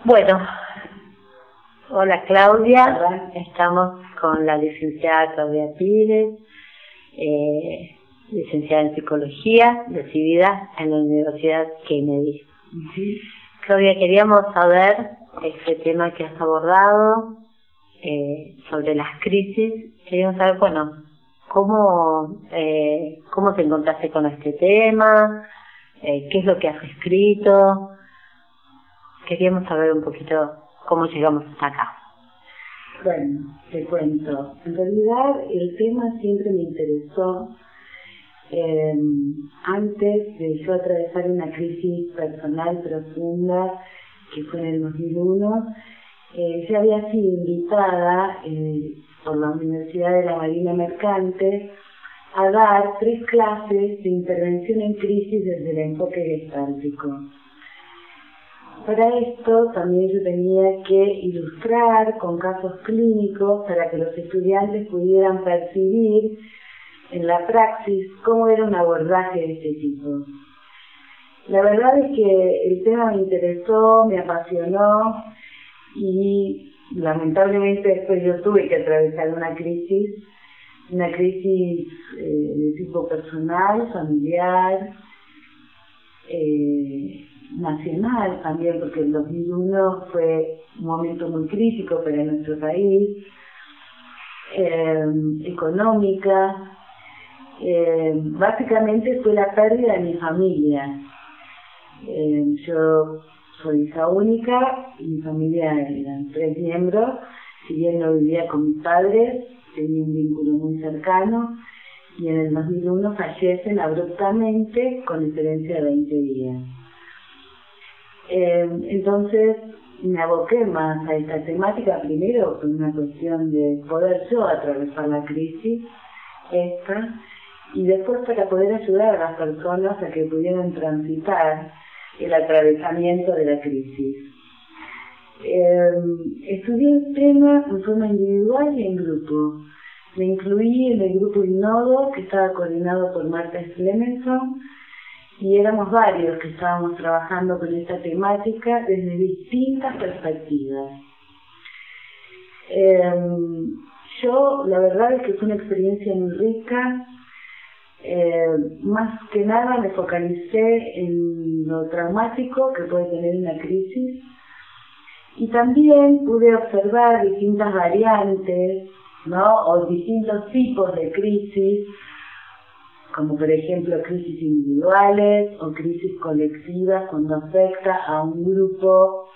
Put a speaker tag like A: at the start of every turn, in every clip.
A: Bueno, hola Claudia, estamos con la licenciada Claudia Pires, licenciada en Psicología, decidida en la Universidad Kennedy. Claudia, queríamos saber este tema que has abordado sobre las crisis. Queríamos saber, bueno, cómo te encontraste con este tema, qué es lo que has escrito. Queríamos saber un poquito cómo llegamos hasta acá.
B: Bueno, te cuento. En realidad el tema siempre me interesó. Antes de yo atravesar una crisis personal profunda, que fue en el 2001, yo había sido invitada por la Universidad de la Marina Mercante a dar 3 clases de intervención en crisis desde el enfoque gestáltico. Para esto también yo tenía que ilustrar con casos clínicos para que los estudiantes pudieran percibir en la praxis cómo era un abordaje de este tipo. La verdad es que el tema me interesó, me apasionó y lamentablemente después yo tuve que atravesar una crisis de tipo personal, familiar, nacional también, porque el 2001 fue un momento muy crítico para nuestro país, económica. Básicamente fue la pérdida de mi familia. Yo soy hija única y mi familia eran 3 miembros. Si bien no vivía con mis padres, tenía un vínculo muy cercano, y en el 2001 fallecen abruptamente con diferencia de 20 días. Entonces me aboqué más a esta temática, primero por una cuestión de poder yo atravesar la crisis y después para poder ayudar a las personas a que pudieran transitar el atravesamiento de la crisis. Estudié el tema en forma individual y en grupo. Me incluí en el grupo Innodo, que estaba coordinado por Marta Clemenson, y éramos varios que estábamos trabajando con esta temática desde distintas perspectivas. Yo, la verdad es que fue una experiencia muy rica. Más que nada me focalicé en lo traumático que puede tener una crisis, y también pude observar distintas variantes, ¿no? O distintos tipos de crisis, como por ejemplo crisis individuales o crisis colectivas cuando afecta a un grupo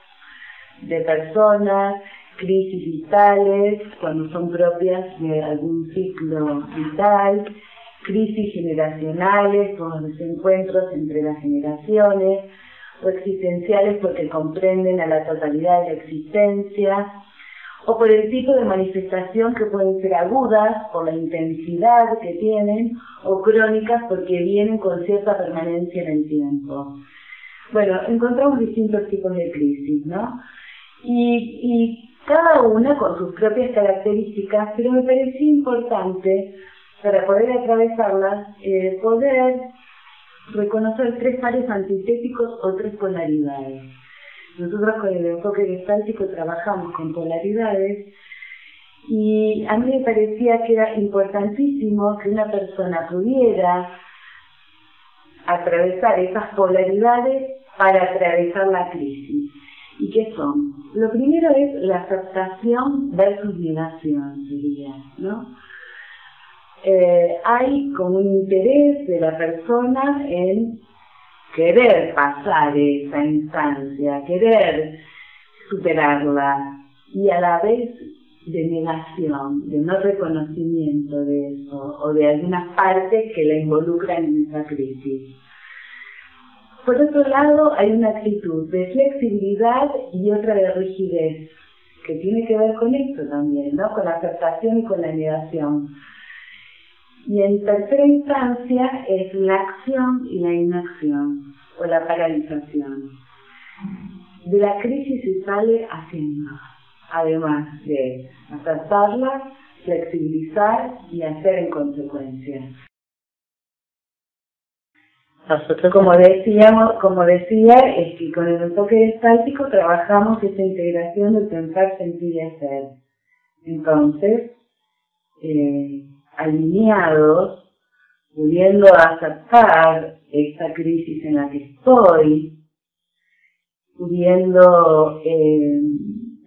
B: de personas, crisis vitales cuando son propias de algún ciclo vital, crisis generacionales por los desencuentros entre las generaciones, o existenciales porque comprenden a la totalidad de la existencia, o por el tipo de manifestación que pueden ser agudas por la intensidad que tienen, o crónicas porque vienen con cierta permanencia en el tiempo. Bueno, encontramos distintos tipos de crisis, ¿no? Y cada una con sus propias características, pero me pareció importante, para poder atravesarlas, poder reconocer 3 pares antitéticos o 3 polaridades. Nosotros con el enfoque gestáltico trabajamos con polaridades, y a mí me parecía que era importantísimo que una persona pudiera atravesar esas polaridades para atravesar la crisis. ¿Y qué son? Lo primero es la aceptación versus negación, diría, ¿no? Hay como un interés de la persona en querer pasar esa instancia, querer superarla, y a la vez de negación, de no reconocimiento de eso, o de algunas partes que la involucran en esa crisis. Por otro lado, hay una actitud de flexibilidad y otra de rigidez, que tiene que ver con esto también, ¿no? Con la aceptación y con la negación. Y en tercera instancia es la acción y la inacción, o la paralización. De la crisis se sale haciendo, además de aceptarla, flexibilizar y hacer en consecuencia.
A: Nosotros,
B: como decía, es que con el enfoque gestáltico trabajamos esta integración de pensar, sentir y hacer. Entonces, alineados, pudiendo aceptar esta crisis en la que estoy, pudiendo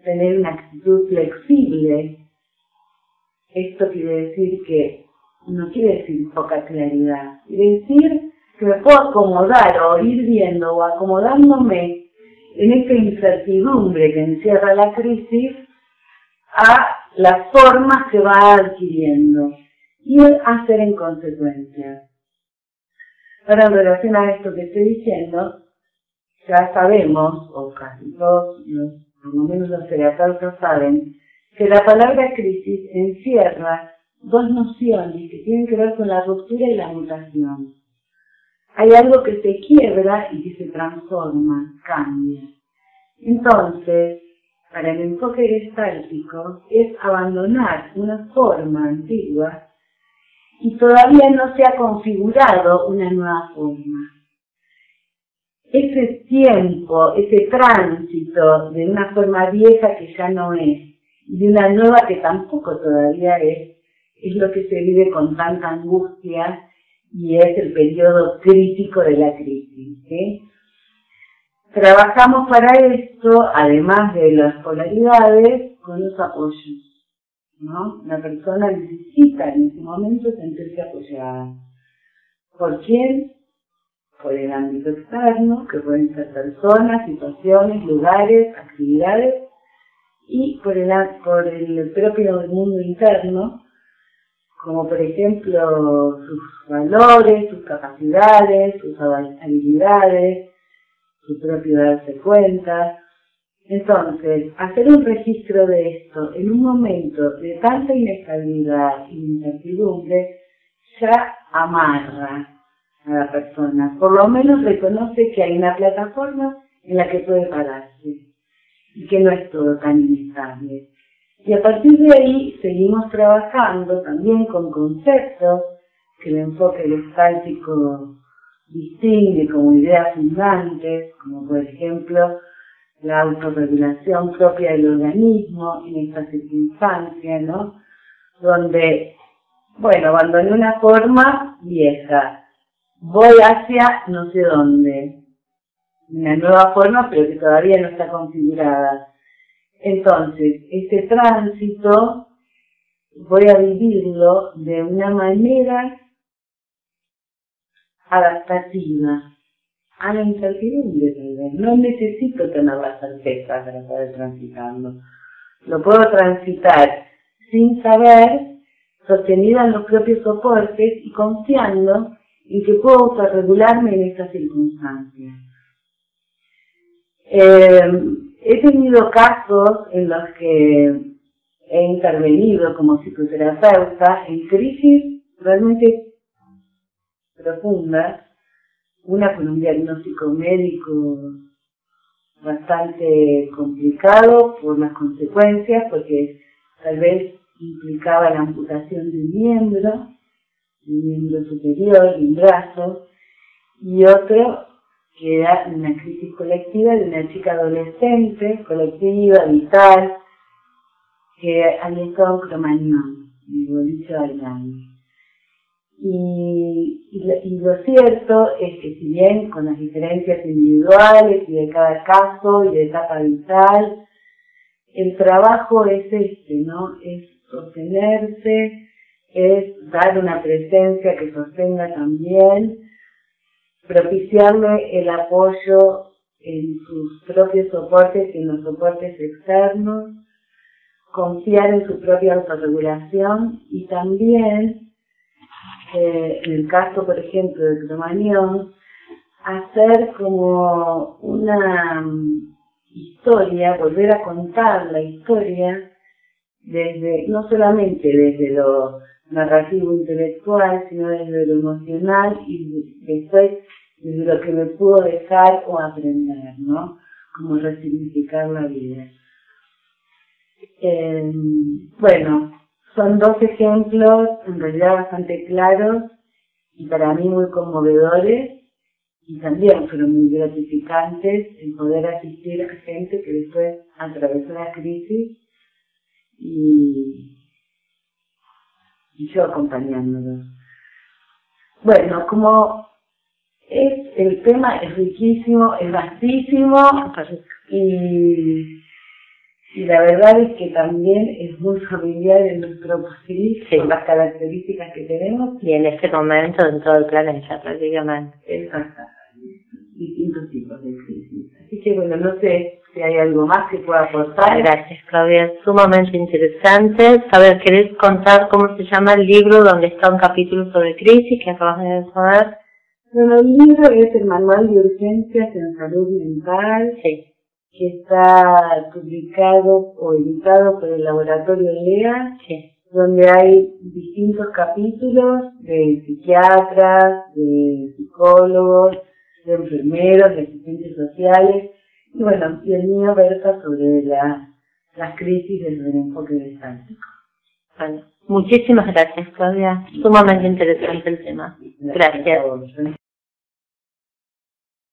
B: tener una actitud flexible. Esto quiere decir que, no quiere decir poca claridad, quiere decir que me puedo acomodar o ir viendo o acomodándome en esta incertidumbre que encierra la crisis a las formas que va adquiriendo y hacer en consecuencia. Ahora, en relación a esto que estoy diciendo, ya sabemos, o casi todos, por lo menos los terapeutas saben, que la palabra crisis encierra dos nociones que tienen que ver con la ruptura y la mutación. Hay algo que se quiebra y que se transforma, cambia. Entonces, para el enfoque gestáltico es abandonar una forma antigua y todavía no se ha configurado una nueva forma. Ese tiempo, ese tránsito de una forma vieja que ya no es, y de una nueva que tampoco todavía es lo que se vive con tanta angustia y es el periodo crítico de la crisis, ¿sí? Trabajamos para esto, además de las polaridades, con los apoyos, ¿no? La persona necesita en ese momento sentirse apoyada. ¿Por quién? Por el ámbito externo, que pueden ser personas, situaciones, lugares, actividades, y por el propio mundo interno, como por ejemplo sus valores, sus capacidades, sus habilidades, su propio darse cuenta. Entonces, hacer un registro de esto en un momento de tanta inestabilidad y incertidumbre ya amarra a la persona. Por lo menos reconoce que hay una plataforma en la que puede pararse y que no es todo tan inestable. Y a partir de ahí seguimos trabajando también con conceptos que el enfoque gestáltico distingue como ideas fundantes, como por ejemplo la autorregulación propia del organismo en esta circunstancia, ¿no? Donde, bueno, abandoné una forma vieja, voy hacia no sé dónde, una nueva forma pero que todavía no está configurada. Entonces, este tránsito voy a vivirlo de una manera adaptativa a la incertidumbre, tal vez. No necesito tener la certeza para poder transitarlo. Lo puedo transitar sin saber, sostenida en los propios soportes y confiando en que puedo autorregularme en estas circunstancias. He tenido casos en los que he intervenido como psicoterapeuta en crisis realmente profundas, una con un diagnóstico médico bastante complicado por las consecuencias, porque tal vez implicaba la amputación de un miembro superior, de un brazo, y otro que era una crisis colectiva de una chica adolescente, colectiva, vital, que había estado en Cromañón, en el boliche bailando. Y lo cierto es que si bien con las diferencias individuales y de cada caso y de etapa vital, el trabajo es ¿no? Es sostenerse, es dar una presencia que sostenga también, propiciarle el apoyo en sus propios soportes y en los soportes externos, confiar en su propia autorregulación y también, en el caso, por ejemplo, de Cromañón, hacer como una historia, volver a contar la historia no solamente desde lo narrativo intelectual, sino desde lo emocional y después desde lo que me pudo dejar o aprender, ¿no? Como resignificar la vida. Bueno, son dos ejemplos en realidad bastante claros y para mí muy conmovedores y también fueron muy gratificantes el poder asistir a gente que después atravesó la crisis y yo acompañándolos. Bueno, como el tema es riquísimo, es vastísimo y la verdad es que también es muy familiar en nuestro país, sí, por las características que tenemos.
A: Y en este momento en todo el planeta prácticamente.
B: Exacto, distintos tipos de crisis. Así que bueno, no sé si hay algo más que pueda aportar.
A: Gracias, Claudia, sumamente interesante. Saber, ¿querés contar cómo se llama el libro donde está un capítulo sobre crisis que acabas de saber?
B: Bueno, el libro es el Manual de Urgencias en Salud Mental,
A: sí,
B: que está publicado o editado por el Laboratorio LEA,
A: sí,
B: donde hay distintos capítulos de psiquiatras, de psicólogos, de enfermeros, de asistentes sociales, y bueno, y el mío versa sobre las crisis desde el enfoque gestáltico.
A: Bueno, muchísimas gracias, Claudia. Sumamente interesante el tema. Gracias.